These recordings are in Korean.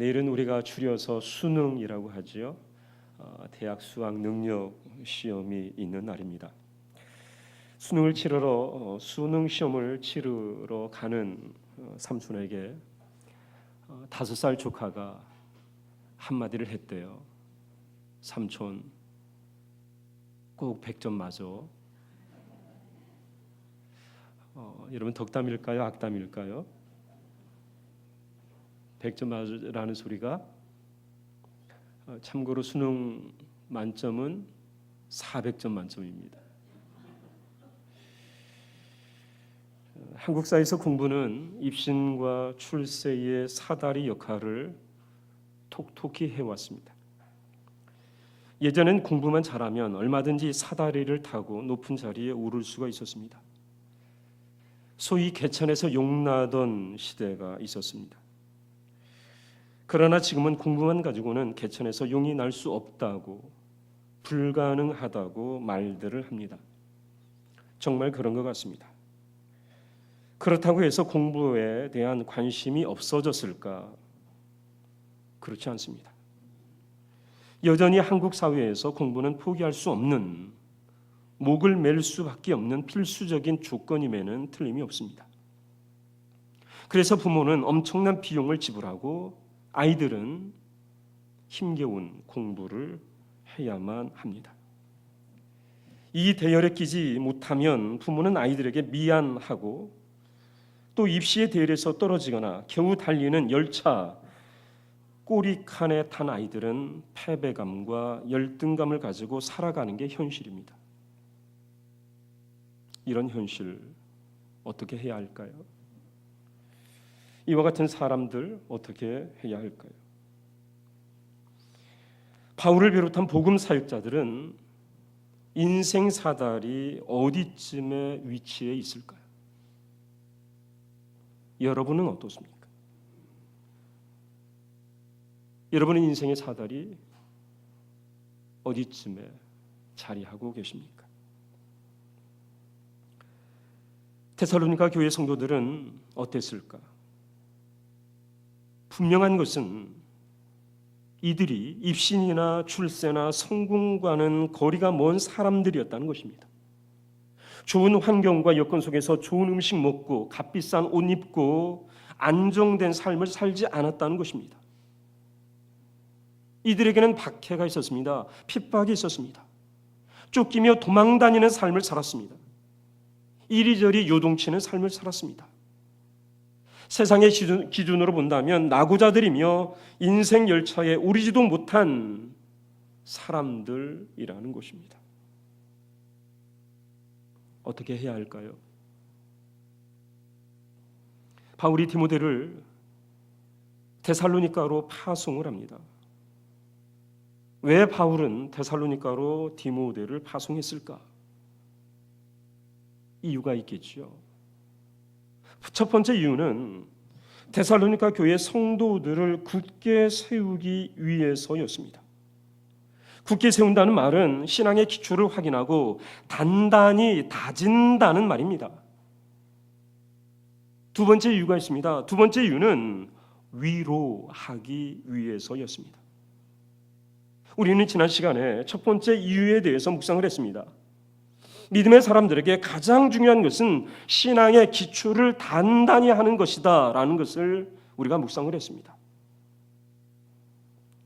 내일은 우리가 줄여서 수능이라고 하지요. 대학 수학 능력 시험이 있는 날입니다. 수능 시험을 치르러 가는 삼촌에게 5살 조카가 한마디를 했대요. 삼촌, 꼭 100점 맞아. 여러분 덕담일까요? 악담일까요? 100점 맞으라는 소리가 참고로 수능 만점은 400점 만점입니다. 한국사에서 공부는 입신과 출세의 사다리 역할을 톡톡히 해왔습니다. 예전엔 공부만 잘하면 얼마든지 사다리를 타고 높은 자리에 오를 수가 있었습니다. 소위 개천에서 용나던 시대가 있었습니다. 그러나 지금은 공부만 가지고는 개천에서 용이 날 수 없다고, 불가능하다고 말들을 합니다. 정말 그런 것 같습니다. 그렇다고 해서 공부에 대한 관심이 없어졌을까? 그렇지 않습니다. 여전히 한국 사회에서 공부는 포기할 수 없는, 목을 맬 수밖에 없는 필수적인 조건임에는 틀림이 없습니다. 그래서 부모는 엄청난 비용을 지불하고 아이들은 힘겨운 공부를 해야만 합니다. 이 대열에 끼지 못하면 부모는 아이들에게 미안하고 또 입시의 대열에서 떨어지거나 겨우 달리는 열차 꼬리칸에 탄 아이들은 패배감과 열등감을 가지고 살아가는 게 현실입니다. 이런 현실 어떻게 해야 할까요? 이와 같은 사람들 어떻게 해야 할까요? 바울을 비롯한 복음 사역자들은 인생 사다리 어디쯤에 위치해 있을까요? 여러분은 어떻습니까? 여러분의 인생의 사다리 어디쯤에 자리하고 계십니까? 데살로니가 교회 성도들은 어땠을까? 분명한 것은 이들이 입신이나 출세나 성공과는 거리가 먼 사람들이었다는 것입니다. 좋은 환경과 여건 속에서 좋은 음식 먹고 값비싼 옷 입고 안정된 삶을 살지 않았다는 것입니다. 이들에게는 박해가 있었습니다. 핍박이 있었습니다. 쫓기며 도망다니는 삶을 살았습니다. 이리저리 요동치는 삶을 살았습니다. 세상의 기준으로 본다면 낙오자들이며 인생 열차에 오르지도 못한 사람들이라는 것입니다. 어떻게 해야 할까요? 바울이 디모데를 데살로니가로 파송을 합니다. 왜 바울은 데살로니가로 디모데를 파송했을까? 이유가 있겠죠. 첫 번째 이유는 데살로니가 교회 성도들을 굳게 세우기 위해서였습니다. 굳게 세운다는 말은 신앙의 기초를 확인하고 단단히 다진다는 말입니다. 두 번째 이유가 있습니다. 두 번째 이유는 위로하기 위해서였습니다. 우리는 지난 시간에 첫 번째 이유에 대해서 묵상을 했습니다. 믿음의 사람들에게 가장 중요한 것은 신앙의 기초를 단단히 하는 것이다 라는 것을 우리가 묵상을 했습니다.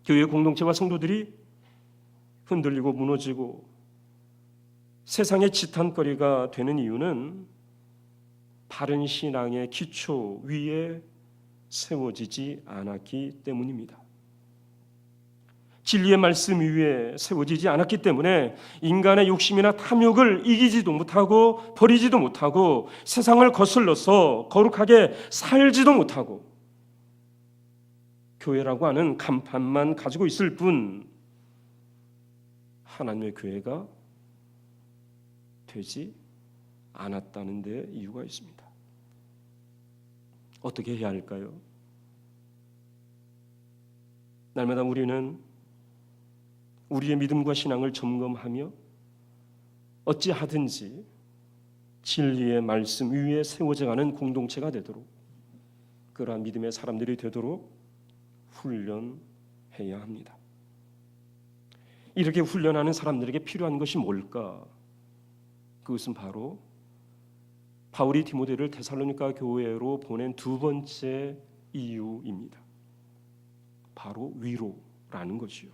교회 공동체와 성도들이 흔들리고 무너지고 세상의 지탄거리가 되는 이유는 바른 신앙의 기초 위에 세워지지 않았기 때문입니다. 진리의 말씀 위에 세워지지 않았기 때문에 인간의 욕심이나 탐욕을 이기지도 못하고 버리지도 못하고 세상을 거슬러서 거룩하게 살지도 못하고 교회라고 하는 간판만 가지고 있을 뿐 하나님의 교회가 되지 않았다는 데 이유가 있습니다. 어떻게 해야 할까요? 날마다 우리는 우리의 믿음과 신앙을 점검하며 어찌하든지 진리의 말씀 위에 세워져가는 공동체가 되도록, 그러한 믿음의 사람들이 되도록 훈련해야 합니다. 이렇게 훈련하는 사람들에게 필요한 것이 뭘까? 그것은 바로 바울이 디모데를 데살로니가 교회로 보낸 두 번째 이유입니다. 바로 위로라는 것이요.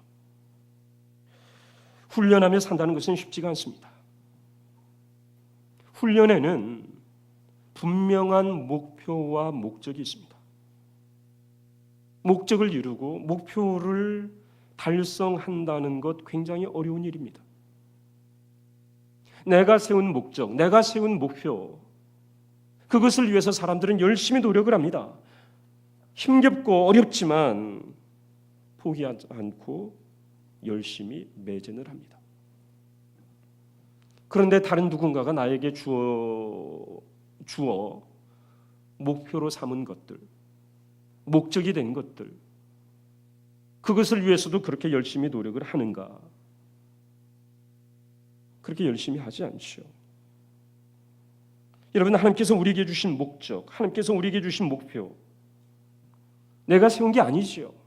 훈련하며 산다는 것은 쉽지가 않습니다. 훈련에는 분명한 목표와 목적이 있습니다. 목적을 이루고 목표를 달성한다는 것 굉장히 어려운 일입니다. 내가 세운 목적, 내가 세운 목표, 그것을 위해서 사람들은 열심히 노력을 합니다. 힘겹고 어렵지만 포기하지 않고 열심히 매진을 합니다. 그런데 다른 누군가가 나에게 주어 목표로 삼은 것들, 목적이 된 것들, 그것을 위해서도 그렇게 열심히 노력을 하는가? 그렇게 열심히 하지 않죠. 여러분, 하나님께서 우리에게 주신 목적, 하나님께서 우리에게 주신 목표, 내가 세운 게 아니지요.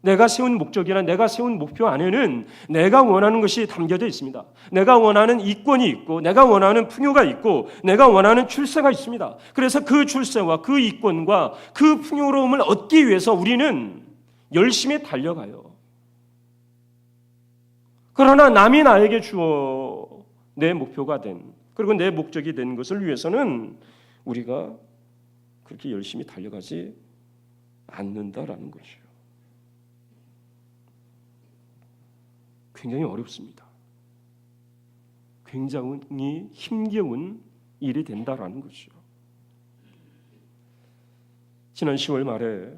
내가 세운 목적이나 내가 세운 목표 안에는 내가 원하는 것이 담겨져 있습니다. 내가 원하는 이권이 있고, 내가 원하는 풍요가 있고, 내가 원하는 출세가 있습니다. 그래서 그 출세와 그 이권과 그 풍요로움을 얻기 위해서 우리는 열심히 달려가요. 그러나 남이 나에게 주어 내 목표가 된, 그리고 내 목적이 된 것을 위해서는 우리가 그렇게 열심히 달려가지 않는다라는 것이요. 굉장히 어렵습니다. 굉장히 힘겨운 일이 된다라는 것이죠. 지난 10월 말에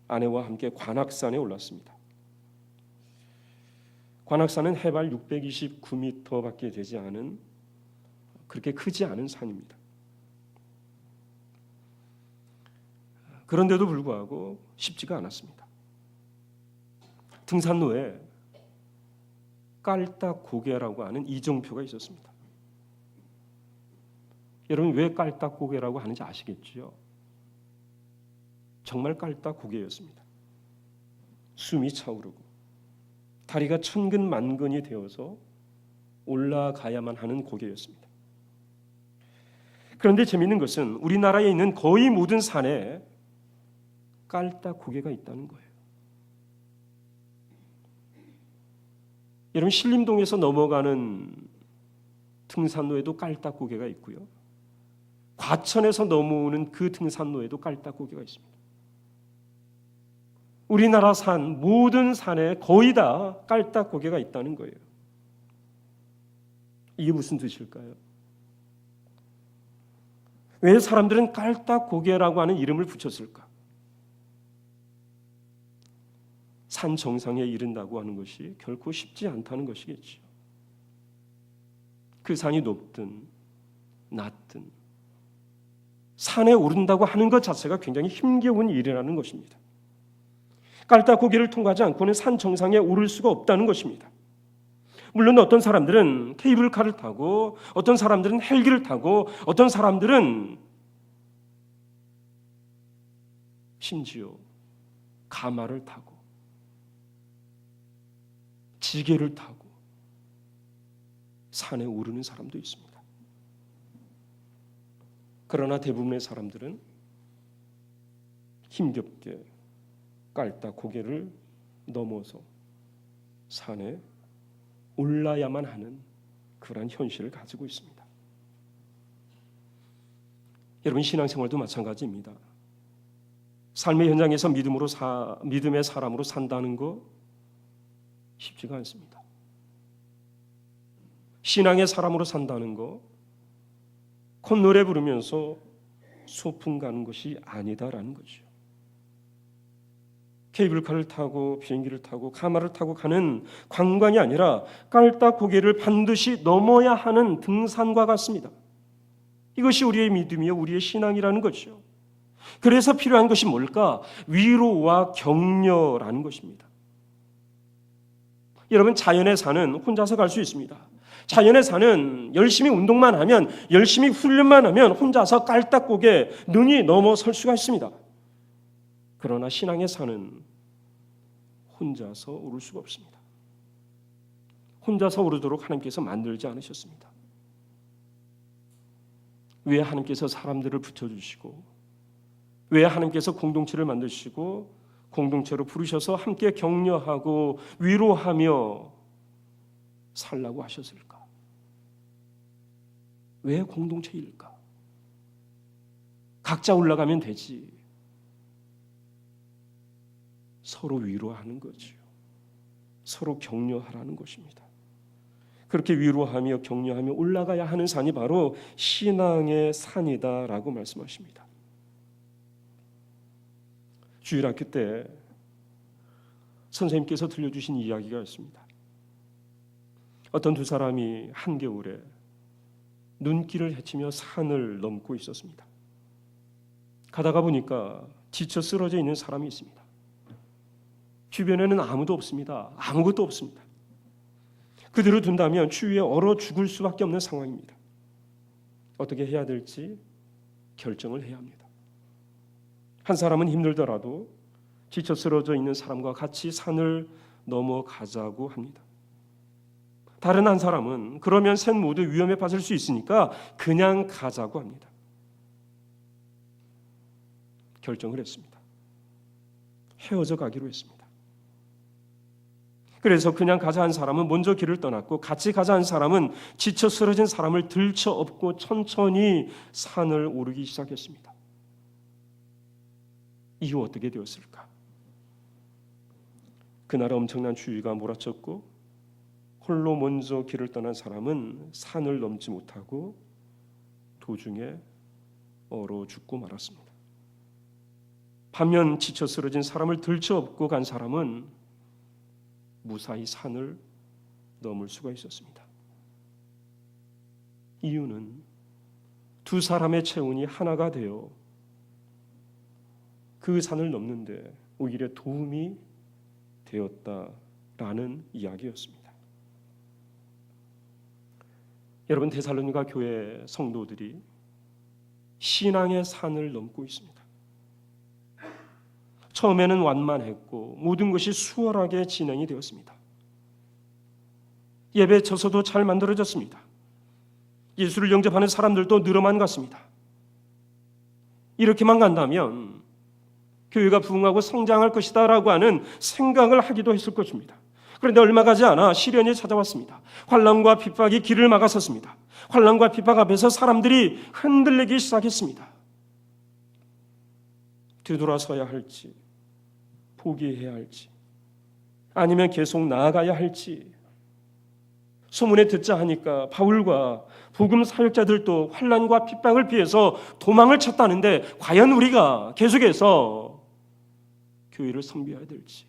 아내와 함께 관악산에 올랐습니다. 관악산은 해발 629m밖에 되지 않은, 그렇게 크지 않은 산입니다. 그런데도 불구하고 쉽지가 않았습니다. 등산로에 깔딱고개라고 하는 이정표가 있었습니다. 여러분, 왜 깔딱고개라고 하는지 아시겠죠? 정말 깔딱고개였습니다. 숨이 차오르고 다리가 천근만근이 되어서 올라가야만 하는 고개였습니다. 그런데 재미있는 것은 우리나라에 있는 거의 모든 산에 깔딱고개가 있다는 거예요. 여러분, 신림동에서 넘어가는 등산로에도 깔딱고개가 있고요. 과천에서 넘어오는 그 등산로에도 깔딱고개가 있습니다. 우리나라 산, 모든 산에 거의 다 깔딱고개가 있다는 거예요. 이게 무슨 뜻일까요? 왜 사람들은 깔딱고개라고 하는 이름을 붙였을까? 산 정상에 이른다고 하는 것이 결코 쉽지 않다는 것이겠죠. 그 산이 높든 낮든 산에 오른다고 하는 것 자체가 굉장히 힘겨운 일이라는 것입니다. 깔딱고개를 통과하지 않고는 산 정상에 오를 수가 없다는 것입니다. 물론 어떤 사람들은 케이블카를 타고, 어떤 사람들은 헬기를 타고, 어떤 사람들은 심지어 가마를 타고 지게를 타고 산에 오르는 사람도 있습니다. 그러나 대부분의 사람들은 힘겹게 깔딱고개를 넘어서 산에 올라야만 하는 그러한 현실을 가지고 있습니다. 여러분, 신앙생활도 마찬가지입니다. 삶의 현장에서 믿음의 사람으로 산다는 거 쉽지가 않습니다. 신앙의 사람으로 산다는 거 콧노래 부르면서 소풍 가는 것이 아니다라는 거죠. 케이블카를 타고 비행기를 타고 가마를 타고 가는 관광이 아니라 깔딱고개를 반드시 넘어야 하는 등산과 같습니다. 이것이 우리의 믿음이요, 우리의 신앙이라는 거죠. 그래서 필요한 것이 뭘까? 위로와 격려라는 것입니다. 여러분, 자연의 산은 혼자서 갈 수 있습니다. 자연의 산은 열심히 운동만 하면, 열심히 훈련만 하면 혼자서 깔딱고개 능히 넘어설 수가 있습니다. 그러나 신앙의 산은 혼자서 오를 수가 없습니다. 혼자서 오르도록 하나님께서 만들지 않으셨습니다. 왜 하나님께서 사람들을 붙여주시고, 왜 하나님께서 공동체를 만드시고 공동체로 부르셔서 함께 격려하고 위로하며 살라고 하셨을까? 왜 공동체일까? 각자 올라가면 되지. 서로 위로하는 거지요. 서로 격려하라는 것입니다. 그렇게 위로하며 격려하며 올라가야 하는 산이 바로 신앙의 산이다라고 말씀하십니다. 주일학교 때 선생님께서 들려주신 이야기가 있습니다. 어떤 두 사람이 한겨울에 눈길을 헤치며 산을 넘고 있었습니다. 가다가 보니까 지쳐 쓰러져 있는 사람이 있습니다. 주변에는 아무도 없습니다. 아무것도 없습니다. 그대로 둔다면 추위에 얼어 죽을 수밖에 없는 상황입니다. 어떻게 해야 될지 결정을 해야 합니다. 한 사람은 힘들더라도 지쳐 쓰러져 있는 사람과 같이 산을 넘어가자고 합니다. 다른 한 사람은 그러면 셋 모두 위험에 빠질 수 있으니까 그냥 가자고 합니다. 결정을 했습니다. 헤어져 가기로 했습니다. 그래서 그냥 가자 한 사람은 먼저 길을 떠났고 같이 가자 한 사람은 지쳐 쓰러진 사람을 들쳐업고 천천히 산을 오르기 시작했습니다. 이후 어떻게 되었을까? 그날 엄청난 추위가 몰아쳤고 홀로 먼저 길을 떠난 사람은 산을 넘지 못하고 도중에 얼어 죽고 말았습니다. 반면 지쳐 쓰러진 사람을 들쳐업고 간 사람은 무사히 산을 넘을 수가 있었습니다. 이유는 두 사람의 체온이 하나가 되어 그 산을 넘는데 오히려 도움이 되었다라는 이야기였습니다. 여러분, 데살로니가 교회 성도들이 신앙의 산을 넘고 있습니다. 처음에는 완만했고 모든 것이 수월하게 진행이 되었습니다. 예배 처소도 잘 만들어졌습니다. 예수를 영접하는 사람들도 늘어만 갔습니다. 이렇게만 간다면 교회가 부흥하고 성장할 것이다 라고 하는 생각을 하기도 했을 것입니다. 그런데 얼마 가지 않아 시련이 찾아왔습니다. 환난과 핍박이 길을 막아섰습니다. 환난과 핍박 앞에서 사람들이 흔들리기 시작했습니다. 뒤돌아서야 할지, 포기해야 할지, 아니면 계속 나아가야 할지. 소문에 듣자 하니까 바울과 복음 사역자들도 환난과 핍박을 피해서 도망을 쳤다는데 과연 우리가 계속해서 교회를 섬겨야 될지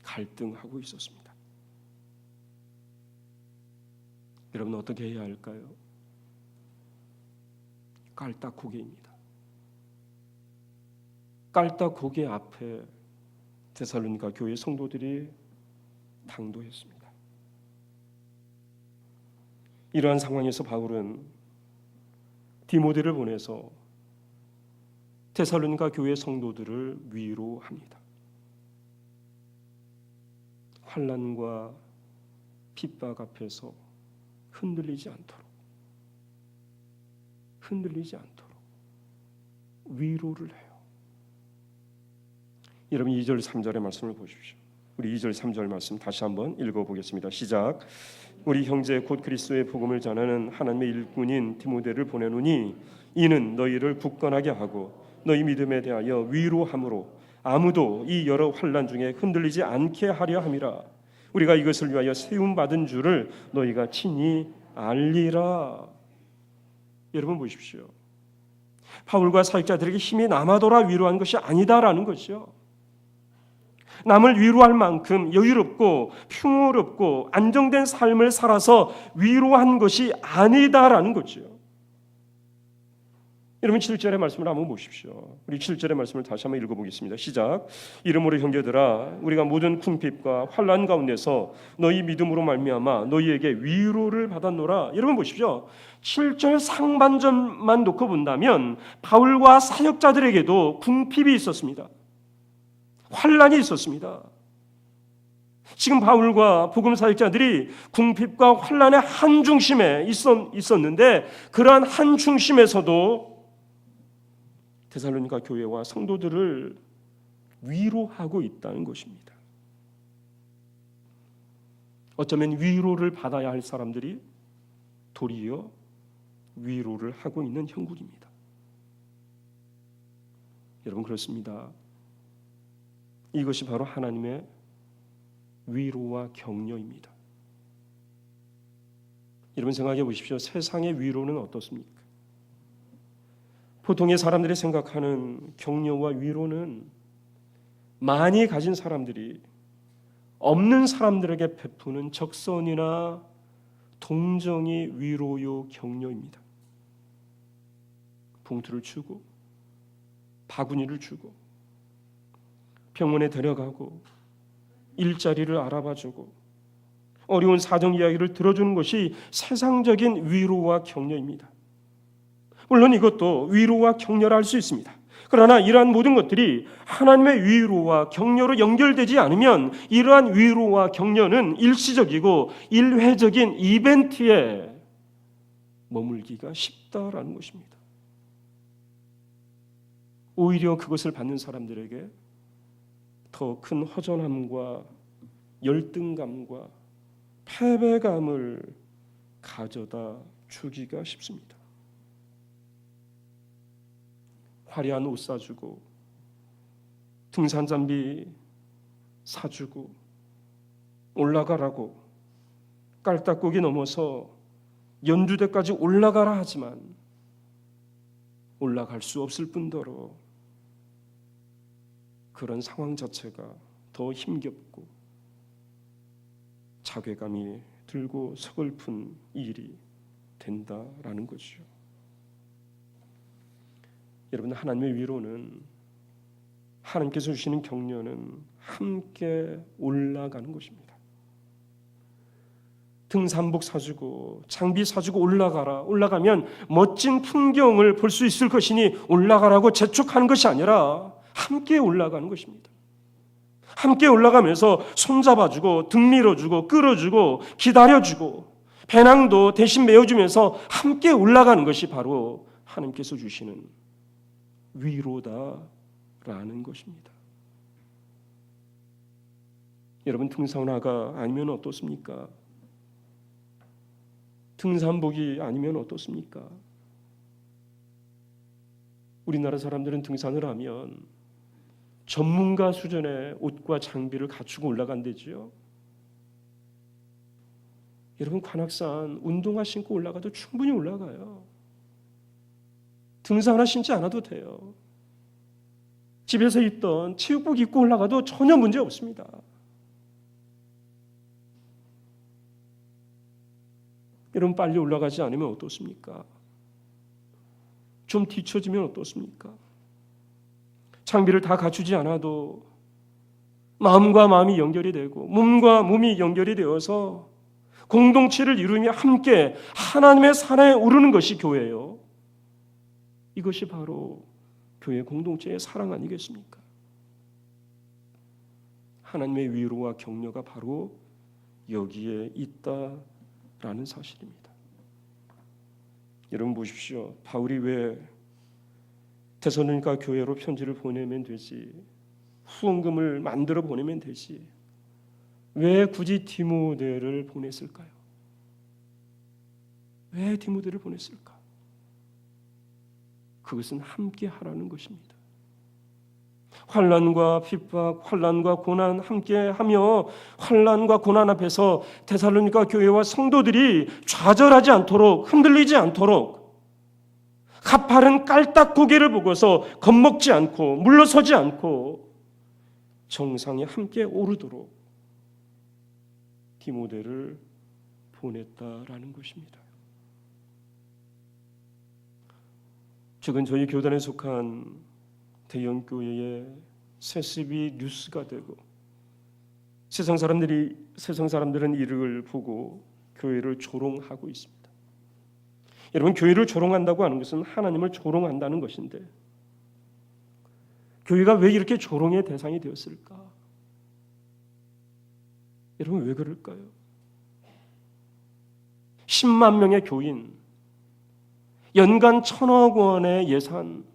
갈등하고 있었습니다. 여러분, 어떻게 해야 할까요? 깔딱고개입니다. 깔딱고개 앞에 데살로니가 교회 성도들이 당도했습니다. 이러한 상황에서 바울은 디모데를 보내서 데살로니가 교회 성도들을 위로합니다. 환난과 핍박 앞에서 흔들리지 않도록 위로를 해요. 여러분, 2절 3절의 말씀을 보십시오. 우리 2절 3절 말씀 다시 한번 읽어보겠습니다. 시작. 우리 형제 곧 그리스도의 복음을 전하는 하나님의 일꾼인 디모데를 보내노니 이는 너희를 굳건하게 하고 너희 믿음에 대하여 위로함으로 아무도 이 여러 환난 중에 흔들리지 않게 하려 함이라. 우리가 이것을 위하여 세움받은 줄을 너희가 친히 알리라. 여러분 보십시오. 바울과 사역자들에게 힘이 남아도라 위로한 것이 아니다라는 것이요. 남을 위로할 만큼 여유롭고 평화롭고 안정된 삶을 살아서 위로한 것이 아니다라는 거죠. 여러분 7절의 말씀을 한번 보십시오. 우리 7절의 말씀을 다시 한번 읽어보겠습니다. 시작. 이러므로 형제들아 우리가 모든 궁핍과 환난 가운데서 너희 믿음으로 말미암아 너희에게 위로를 받았노라. 여러분 보십시오. 7절 상반절만 놓고 본다면 바울과 사역자들에게도 궁핍이 있었습니다. 환난이 있었습니다. 지금 바울과 복음 사역자들이 궁핍과 환난의 한 중심에 있었는데 그러한 한 중심에서도 데살로니가 교회와 성도들을 위로하고 있다는 것입니다. 어쩌면 위로를 받아야 할 사람들이 도리어 위로를 하고 있는 형국입니다. 여러분 그렇습니다. 이것이 바로 하나님의 위로와 격려입니다. 여러분 생각해 보십시오. 세상의 위로는 어떻습니까? 보통의 사람들이 생각하는 격려와 위로는 많이 가진 사람들이 없는 사람들에게 베푸는 적선이나 동정이 위로요 격려입니다. 봉투를 주고 바구니를 주고 병원에 데려가고 일자리를 알아봐주고 어려운 사정 이야기를 들어주는 것이 세상적인 위로와 격려입니다. 물론 이것도 위로와 격려를 할 수 있습니다. 그러나 이러한 모든 것들이 하나님의 위로와 격려로 연결되지 않으면 이러한 위로와 격려는 일시적이고 일회적인 이벤트에 머물기가 쉽다라는 것입니다. 오히려 그것을 받는 사람들에게 더 큰 허전함과 열등감과 패배감을 가져다 주기가 쉽습니다. 화려한 옷 사주고 등산장비 사주고 올라가라고 깔딱고기 넘어서 연두대까지 올라가라 하지만 올라갈 수 없을 뿐더러 그런 상황 자체가 더 힘겹고 자괴감이 들고 서글픈 일이 된다라는 거죠. 여러분 하나님의 위로는 하나님께서 주시는 격려는 함께 올라가는 것입니다. 등산복 사주고 장비 사주고 올라가면 멋진 풍경을 볼 수 있을 것이니 올라가라고 재촉하는 것이 아니라 함께 올라가는 것입니다. 함께 올라가면서 손잡아주고 등 밀어주고 끌어주고 기다려주고 배낭도 대신 메어주면서 함께 올라가는 것이 바로 하나님께서 주시는 위로다라는 것입니다. 여러분 등산화가 아니면 어떻습니까? 등산복이 아니면 어떻습니까? 우리나라 사람들은 등산을 하면 전문가 수준의 옷과 장비를 갖추고 올라간대지요. 여러분 관악산 운동화 신고 올라가도 충분히 올라가요. 등산화 신지 않아도 돼요. 집에서 입던 체육복 입고 올라가도 전혀 문제 없습니다. 여러분 빨리 올라가지 않으면 어떻습니까? 좀 뒤처지면 어떻습니까? 장비를 다 갖추지 않아도 마음과 마음이 연결이 되고 몸과 몸이 연결이 되어서 공동체를 이루며 함께 하나님의 산에 오르는 것이 교회예요. 이것이 바로 교회 공동체의 사랑 아니겠습니까? 하나님의 위로와 격려가 바로 여기에 있다라는 사실입니다. 여러분 보십시오. 바울이 왜 데살로니가 교회로 편지를 보내면 되지, 후원금을 만들어 보내면 되지, 왜 굳이 디모데를 보냈을까요? 왜 디모데를 보냈을까? 그것은 함께 하라는 것입니다. 환난과 핍박, 환난과 고난 함께하며 환난과 고난 앞에서 데살로니가 교회와 성도들이 좌절하지 않도록, 흔들리지 않도록, 가파른 깔딱 고개를 보고서 겁먹지 않고 물러서지 않고 정상에 함께 오르도록 디모데를 보냈다라는 것입니다. 최근 저희 교단에 속한 대형 교회의 세습이 뉴스가 되고 세상 사람들은 이를 보고 교회를 조롱하고 있습니다. 여러분, 교회를 조롱한다고 하는 것은 하나님을 조롱한다는 것인데 교회가 왜 이렇게 조롱의 대상이 되었을까? 여러분, 왜 그럴까요? 10만 명의 교인, 연간 1,000억 원의 예산,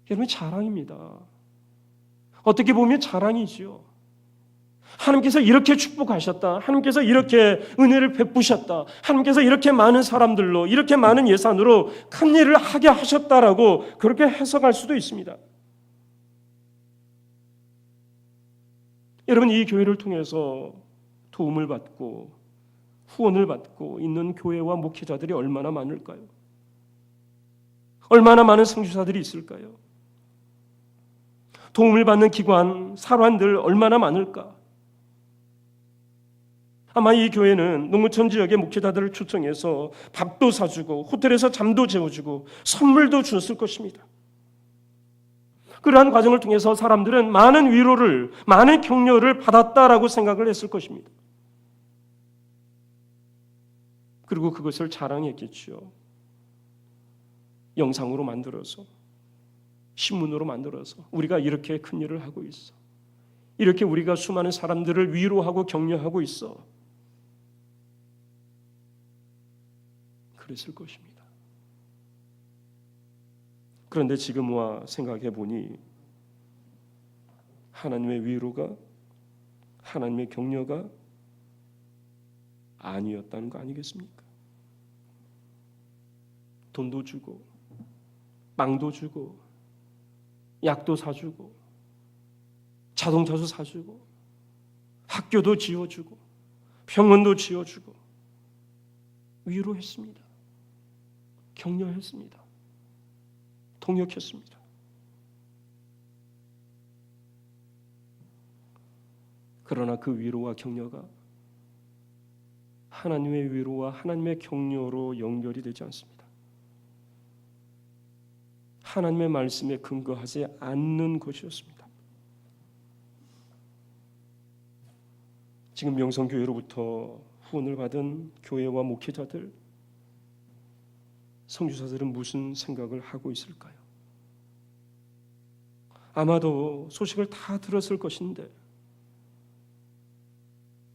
여러분 자랑입니다. 어떻게 보면 자랑이지요. 하나님께서 이렇게 축복하셨다. 하나님께서 이렇게 은혜를 베푸셨다. 하나님께서 이렇게 많은 사람들로, 이렇게 많은 예산으로 큰 일을 하게 하셨다라고 그렇게 해석할 수도 있습니다. 여러분, 이 교회를 통해서 도움을 받고 후원을 받고 있는 교회와 목회자들이 얼마나 많을까요? 얼마나 많은 선교사들이 있을까요? 도움을 받는 기관, 사관들 얼마나 많을까? 아마 이 교회는 농어촌 지역의 목회자들을 초청해서 밥도 사주고 호텔에서 잠도 재워주고 선물도 주었을 것입니다. 그러한 과정을 통해서 사람들은 많은 위로를, 많은 격려를 받았다라고 생각을 했을 것입니다. 그리고 그것을 자랑했겠죠. 영상으로 만들어서, 신문으로 만들어서 우리가 이렇게 큰 일을 하고 있어. 이렇게 우리가 수많은 사람들을 위로하고 격려하고 있어. 그랬을 것입니다. 그런데 지금 와 생각해 보니 하나님의 위로가, 하나님의 격려가 아니었다는 거 아니겠습니까? 돈도 주고 빵도 주고 약도 사주고 자동차도 사주고 학교도 지어주고 병원도 지어주고 위로했습니다. 격려했습니다. 통역했습니다. 그러나 그 위로와 격려가 하나님의 위로와 하나님의 격려로 연결이 되지 않습니다. 하나님의 말씀에 근거하지 않는 것이었습니다. 지금 명성교회로부터 후원을 받은 교회와 목회자들, 선교사들은 무슨 생각을 하고 있을까요? 아마도 소식을 다 들었을 것인데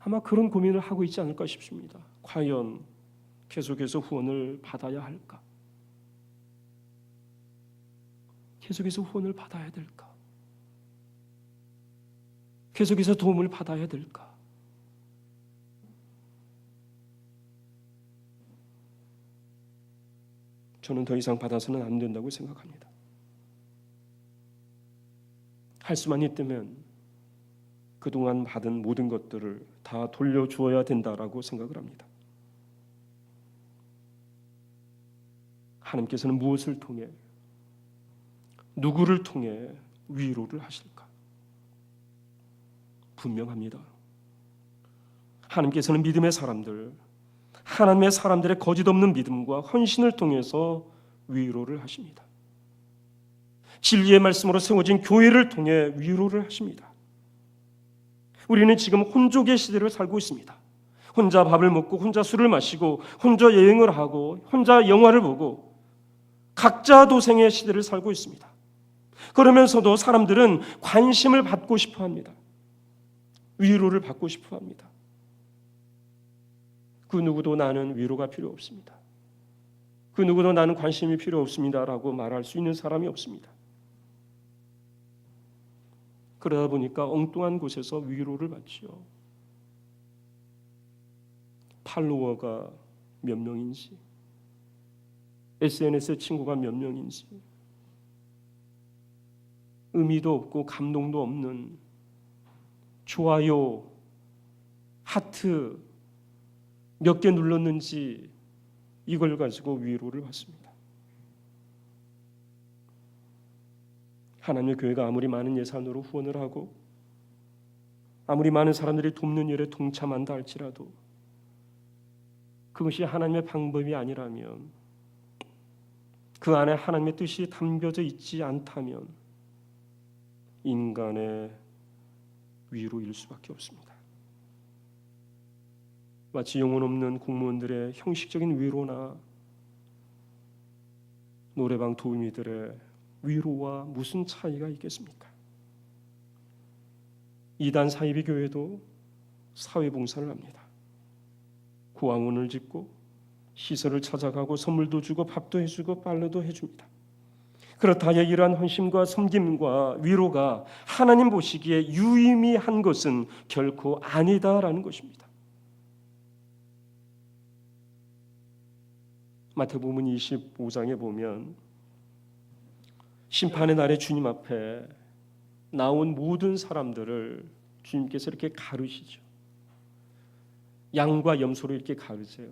아마 그런 고민을 하고 있지 않을까 싶습니다. 과연 계속해서 후원을 받아야 할까? 계속해서 후원을 받아야 될까? 계속해서 도움을 받아야 될까? 저는 더 이상 받아서는 안 된다고 생각합니다. 할 수만 있다면 그동안 받은 모든 것들을 다 돌려주어야 된다라고 생각을 합니다. 하나님께서는 무엇을 통해, 누구를 통해 위로를 하실까? 분명합니다. 하나님께서는 믿음의 사람들, 하나님의 사람들의 거짓없는 믿음과 헌신을 통해서 위로를 하십니다. 진리의 말씀으로 세워진 교회를 통해 위로를 하십니다. 우리는 지금 혼족의 시대를 살고 있습니다. 혼자 밥을 먹고 혼자 술을 마시고 혼자 여행을 하고 혼자 영화를 보고 각자 도생의 시대를 살고 있습니다. 그러면서도 사람들은 관심을 받고 싶어 합니다. 위로를 받고 싶어 합니다. 그 누구도 나는 위로가 필요 없습니다. 그 누구도 나는 관심이 필요 없습니다라고 말할 수 있는 사람이 없습니다. 그러다 보니까 엉뚱한 곳에서 위로를 받죠. 팔로워가 몇 명인지, SNS에 친구가 몇 명인지, 의미도 없고 감동도 없는 좋아요, 하트 몇 개 눌렀는지 이걸 가지고 위로를 받습니다. 하나님의 교회가 아무리 많은 예산으로 후원을 하고 아무리 많은 사람들이 돕는 일에 동참한다 할지라도 그것이 하나님의 방법이 아니라면 그 안에 하나님의 뜻이 담겨져 있지 않다면 인간의 위로일 수밖에 없습니다. 마치 영혼 없는 공무원들의 형식적인 위로나 노래방 도우미들의 위로와 무슨 차이가 있겠습니까? 이단 사이비 교회도 사회봉사를 합니다. 구황원을 짓고 시설을 찾아가고 선물도 주고 밥도 해주고 빨래도 해줍니다. 그렇다에 이러한 헌신과 섬김과 위로가 하나님 보시기에 유의미한 것은 결코 아니다라는 것입니다. 마태복음 25장에 보면 심판의 날에 주님 앞에 나온 모든 사람들을 주님께서 이렇게 가르시죠. 양과 염소로 이렇게 가르세요.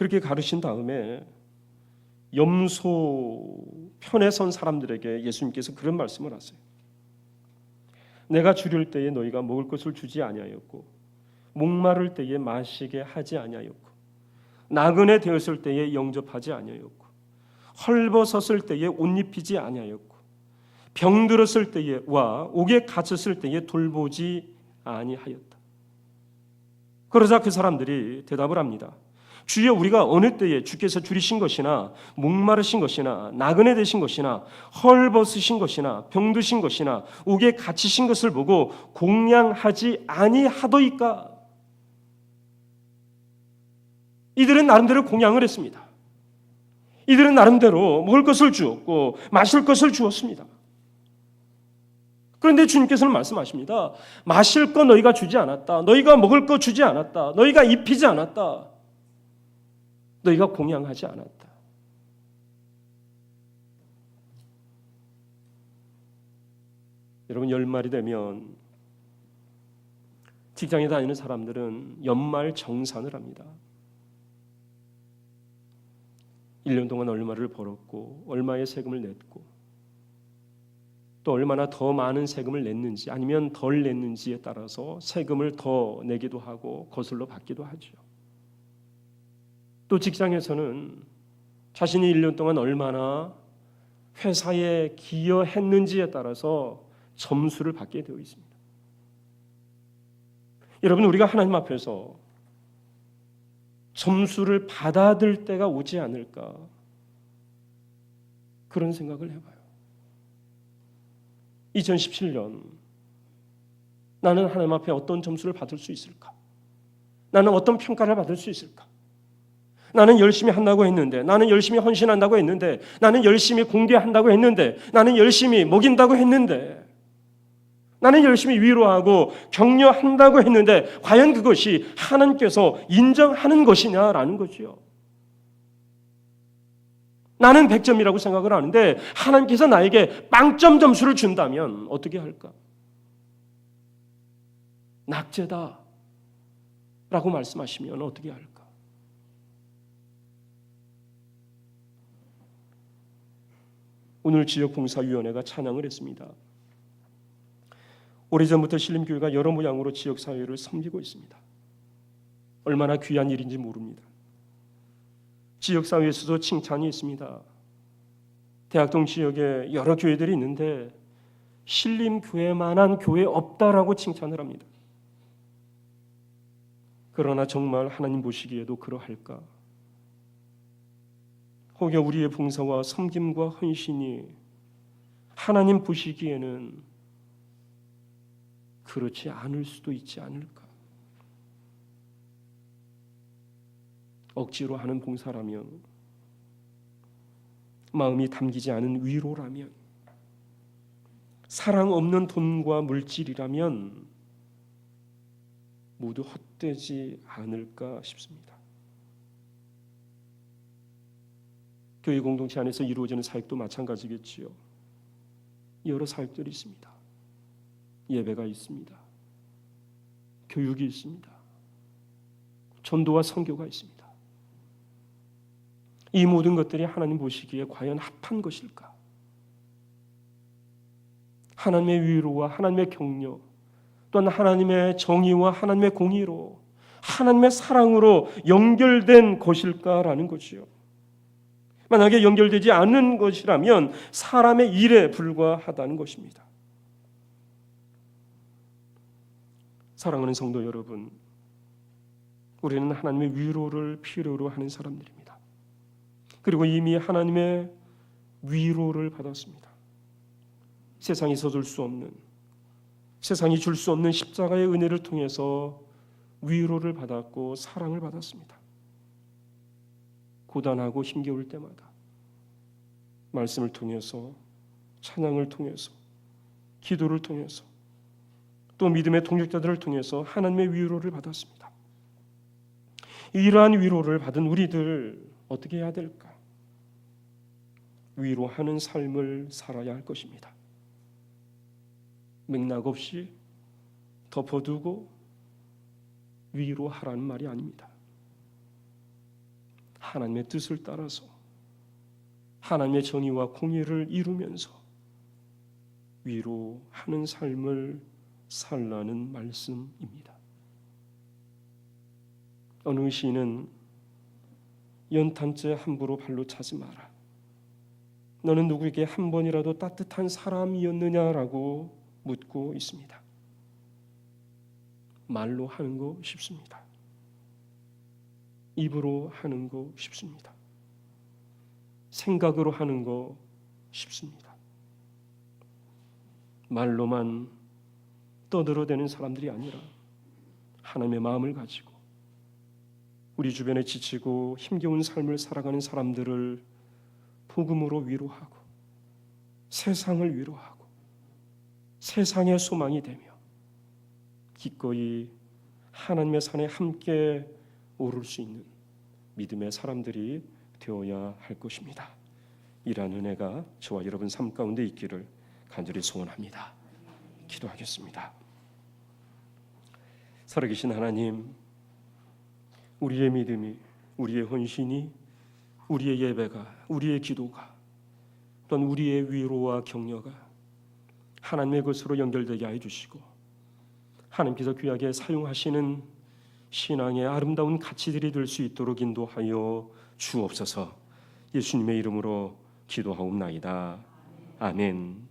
그렇게 가르신 다음에 염소 편에 선 사람들에게 예수님께서 그런 말씀을 하세요. 내가 주릴 때에 너희가 먹을 것을 주지 아니하였고 목마를 때에 마시게 하지 아니하였고 나그네 되었을 때에 영접하지 아니하였고 헐벗었을 때에 옷 입히지 아니하였고 병들었을 때에와 옥에 갇혔을 때에 돌보지 아니하였다. 그러자 그 사람들이 대답을 합니다. 주여, 우리가 어느 때에 주께서 줄이신 것이나 목마르신 것이나 나그네 되신 것이나 헐벗으신 것이나 병드신 것이나 옥에 갇히신 것을 보고 공양하지 아니하더이까. 이들은 나름대로 공양을 했습니다. 이들은 나름대로 먹을 것을 주었고 마실 것을 주었습니다. 그런데 주님께서는 말씀하십니다. 마실 거 너희가 주지 않았다. 너희가 먹을 거 주지 않았다. 너희가 입히지 않았다. 너희가 공양하지 않았다. 여러분, 연말이 되면 직장에 다니는 사람들은 연말 정산을 합니다. 1년 동안 얼마를 벌었고 얼마의 세금을 냈고 또 얼마나 더 많은 세금을 냈는지 아니면 덜 냈는지에 따라서 세금을 더 내기도 하고 거슬러 받기도 하죠. 또 직장에서는 자신이 1년 동안 얼마나 회사에 기여했는지에 따라서 점수를 받게 되어 있습니다. 여러분, 우리가 하나님 앞에서 점수를 받아들 때가 오지 않을까 그런 생각을 해봐요. 2017년 나는 하나님 앞에 어떤 점수를 받을 수 있을까? 나는 어떤 평가를 받을 수 있을까? 나는 열심히 한다고 했는데, 나는 열심히 헌신한다고 했는데, 나는 열심히 공개한다고 했는데, 나는 열심히 먹인다고 했는데, 나는 열심히 위로하고 격려한다고 했는데 과연 그것이 하나님께서 인정하는 것이냐라는 거죠. 나는 100점이라고 생각을 하는데 하나님께서 나에게 빵점 점수를 준다면 어떻게 할까? 낙제다 라고 말씀하시면 어떻게 할까? 오늘 지역봉사위원회가 찬양을 했습니다. 오래전부터 신림교회가 여러 모양으로 지역사회를 섬기고 있습니다. 얼마나 귀한 일인지 모릅니다. 지역사회에서도 칭찬이 있습니다. 대학동 지역에 여러 교회들이 있는데 신림교회만한 교회 없다라고 칭찬을 합니다. 그러나 정말 하나님 보시기에도 그러할까? 혹여 우리의 봉사와 섬김과 헌신이 하나님 보시기에는 그렇지 않을 수도 있지 않을까? 억지로 하는 봉사라면, 마음이 담기지 않은 위로라면, 사랑 없는 돈과 물질이라면 모두 헛되지 않을까 싶습니다. 교회 공동체 안에서 이루어지는 사역도 마찬가지겠지요. 여러 사역들이 있습니다. 예배가 있습니다. 교육이 있습니다. 전도와 선교가 있습니다. 이 모든 것들이 하나님 보시기에 과연 합한 것일까? 하나님의 위로와 하나님의 격려, 또한 하나님의 정의와 하나님의 공의로, 하나님의 사랑으로 연결된 것일까라는 것이요. 만약에 연결되지 않는 것이라면 사람의 일에 불과하다는 것입니다. 사랑하는 성도 여러분, 우리는 하나님의 위로를 필요로 하는 사람들입니다. 그리고 이미 하나님의 위로를 받았습니다. 세상에서 줄 수 없는, 세상이 줄 수 없는 십자가의 은혜를 통해서 위로를 받았고 사랑을 받았습니다. 고단하고 힘겨울 때마다 말씀을 통해서, 찬양을 통해서, 기도를 통해서, 또 믿음의 동역자들을 통해서 하나님의 위로를 받았습니다. 이러한 위로를 받은 우리들 어떻게 해야 될까? 위로하는 삶을 살아야 할 것입니다. 맥락 없이 덮어두고 위로하라는 말이 아닙니다. 하나님의 뜻을 따라서 하나님의 정의와 공의를 이루면서 위로하는 삶을 살라는 말씀입니다. 어느 시인은 연탄재 함부로 발로 차지 마라. 너는 누구에게 한 번이라도 따뜻한 사람이었느냐라고 묻고 있습니다. 말로 하는 거 쉽습니다. 입으로 하는 거 쉽습니다. 생각으로 하는 거 쉽습니다. 말로만 떠들어대는 사람들이 아니라 하나님의 마음을 가지고 우리 주변에 지치고 힘겨운 삶을 살아가는 사람들을 복음으로 위로하고 세상을 위로하고 세상의 소망이 되며 기꺼이 하나님의 산에 함께 오를 수 있는 믿음의 사람들이 되어야 할 것입니다. 이러한 은혜가 저와 여러분 삶 가운데 있기를 간절히 소원합니다. 기도하겠습니다. 살아계신 하나님, 우리의 믿음이, 우리의 헌신이, 우리의 예배가, 우리의 기도가, 또한 우리의 위로와 격려가 하나님의 것으로 연결되게 해주시고 하나님께서 귀하게 사용하시는 신앙의 아름다운 가치들이 될 수 있도록 인도하여 주옵소서. 예수님의 이름으로 기도하옵나이다. 아멘.